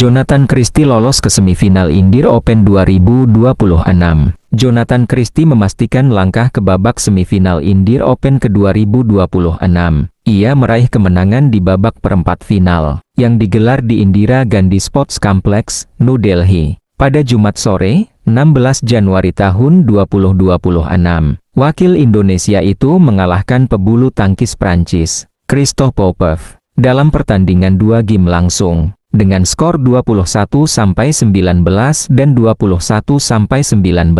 Jonathan Christie lolos ke semifinal Indyr Open 2026. Jonathan Christie memastikan langkah ke babak semifinal Indyr Open ke 2026. Ia meraih kemenangan di babak perempat final, yang digelar di Indira Gandhi Sports Complex, New Delhi, pada Jumat sore, 16 Januari tahun 2026. Wakil Indonesia itu mengalahkan pebulu tangkis Prancis, Christophe Popov, dalam pertandingan 2 game langsung, dengan skor 21-19 dan 21-19.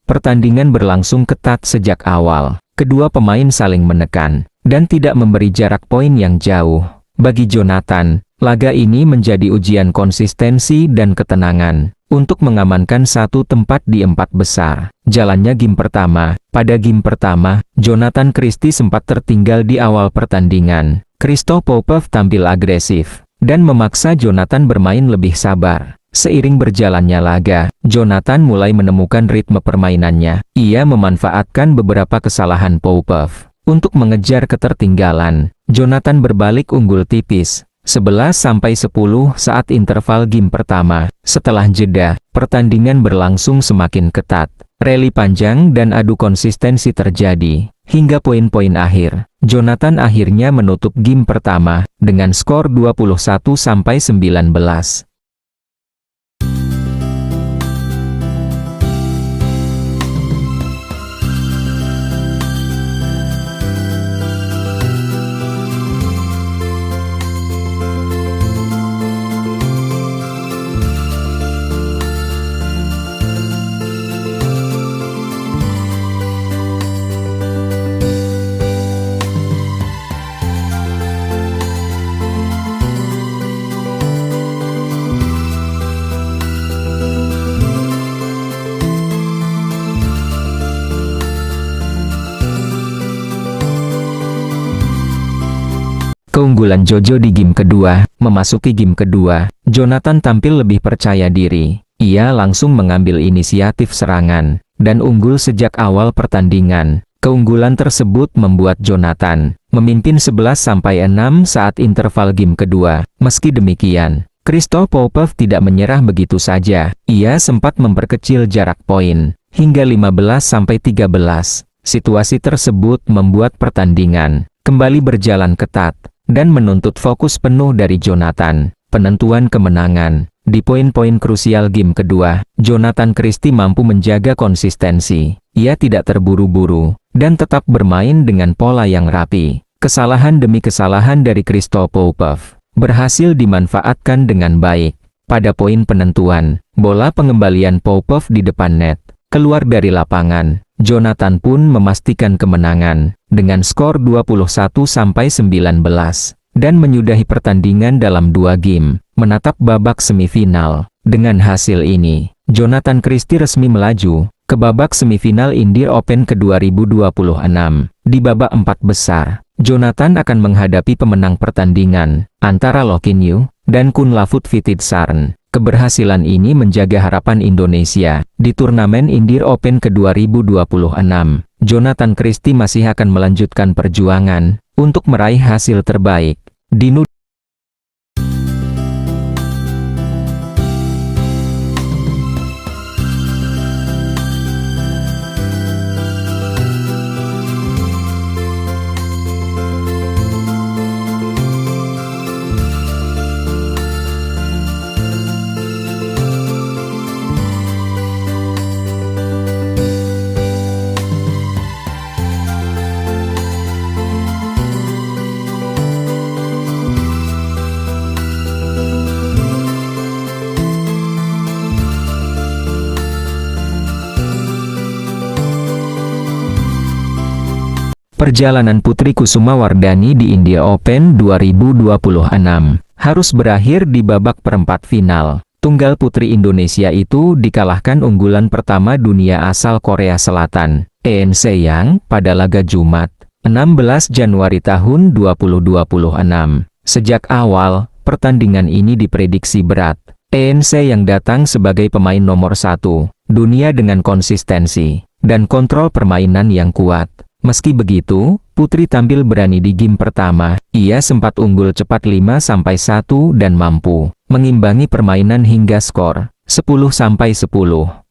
Pertandingan berlangsung ketat sejak awal. Kedua pemain saling menekan, dan tidak memberi jarak poin yang jauh. Bagi Jonathan, laga ini menjadi ujian konsistensi dan ketenangan, untuk mengamankan satu tempat di 4 besar. Jalannya game pertama. Pada game pertama, Jonathan Christie sempat tertinggal di awal pertandingan. Christophe Popov tampil agresif, dan memaksa Jonathan bermain lebih sabar. Seiring berjalannya laga, Jonathan mulai menemukan ritme permainannya. Ia memanfaatkan beberapa kesalahan Popov untuk mengejar ketertinggalan. Jonathan berbalik unggul tipis, 11-10 saat interval game pertama. Setelah jeda, pertandingan berlangsung semakin ketat. Rally panjang dan adu konsistensi terjadi, hingga poin-poin akhir. Jonathan akhirnya menutup game pertama, dengan skor 21-19. Keunggulan Jojo di game kedua. Memasuki game kedua, Jonathan tampil lebih percaya diri. Ia langsung mengambil inisiatif serangan, dan unggul sejak awal pertandingan. Keunggulan tersebut membuat Jonathan memimpin 11-6 saat interval game kedua. Meski demikian, Christophe Popov tidak menyerah begitu saja. Ia sempat memperkecil jarak poin, hingga 15-13. Situasi tersebut membuat pertandingan kembali berjalan ketat, dan menuntut fokus penuh dari Jonathan. Penentuan kemenangan. Di poin-poin krusial game kedua, Jonathan Christie mampu menjaga konsistensi. Ia tidak terburu-buru, dan tetap bermain dengan pola yang rapi. Kesalahan demi kesalahan dari Christophe Popov berhasil dimanfaatkan dengan baik. Pada poin penentuan, bola pengembalian Popov di depan net keluar dari lapangan. Jonathan pun memastikan kemenangan dengan skor 21-19 dan menyudahi pertandingan dalam 2 game, menatap babak semifinal. Dengan hasil ini, Jonathan Christie resmi melaju ke babak semifinal Indyr Open ke 2026. Di babak 4 besar, Jonathan akan menghadapi pemenang pertandingan antara Loh Kin Yew dan Kunlavut Vititsarn. Keberhasilan ini menjaga harapan Indonesia di turnamen Indyr Open ke 2026. Jonathan Christie masih akan melanjutkan perjuangan untuk meraih hasil terbaik di Perjalanan Putri Kusumawardhani di India Open 2026 harus berakhir di babak perempat final. Tunggal putri Indonesia itu dikalahkan unggulan pertama dunia asal Korea Selatan, Eun Se-young, pada laga Jumat, 16 Januari tahun 2026. Sejak awal, pertandingan ini diprediksi berat. Eun Se-young datang sebagai pemain nomor 1 dunia dengan konsistensi dan kontrol permainan yang kuat. Meski begitu, Putri tampil berani di game pertama. Ia sempat unggul cepat 5-1 dan mampu mengimbangi permainan hingga skor 10-10.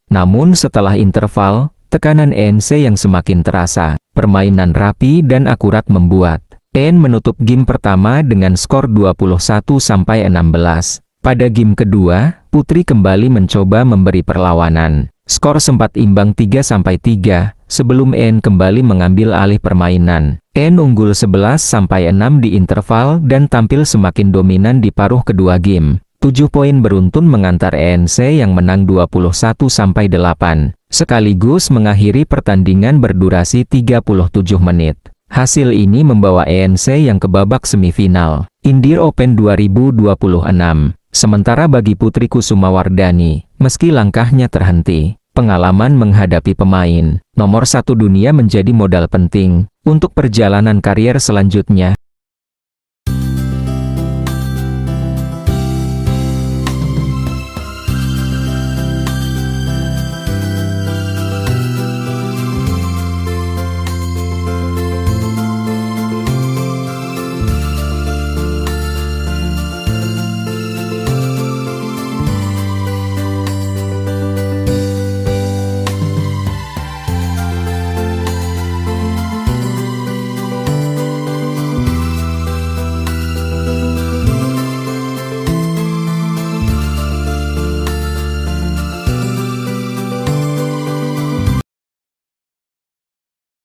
Namun setelah interval, tekanan ANC yang semakin terasa, permainan rapi dan akurat membuat EN menutup game pertama dengan skor 21-16. Pada game kedua, putri kembali mencoba memberi perlawanan. Skor sempat imbang 3-3, sebelum EN kembali mengambil alih permainan. EN unggul 11-6 di interval dan tampil semakin dominan di paruh kedua game. 7 poin beruntun mengantar ANC yang menang 21-8, sekaligus mengakhiri pertandingan berdurasi 37 menit. Hasil ini membawa ANC yang ke babak semifinal Indir Open 2026. Sementara bagi Putri Kusumawardhani, meski langkahnya terhenti, pengalaman menghadapi pemain nomor 1 dunia menjadi modal penting untuk perjalanan karier selanjutnya.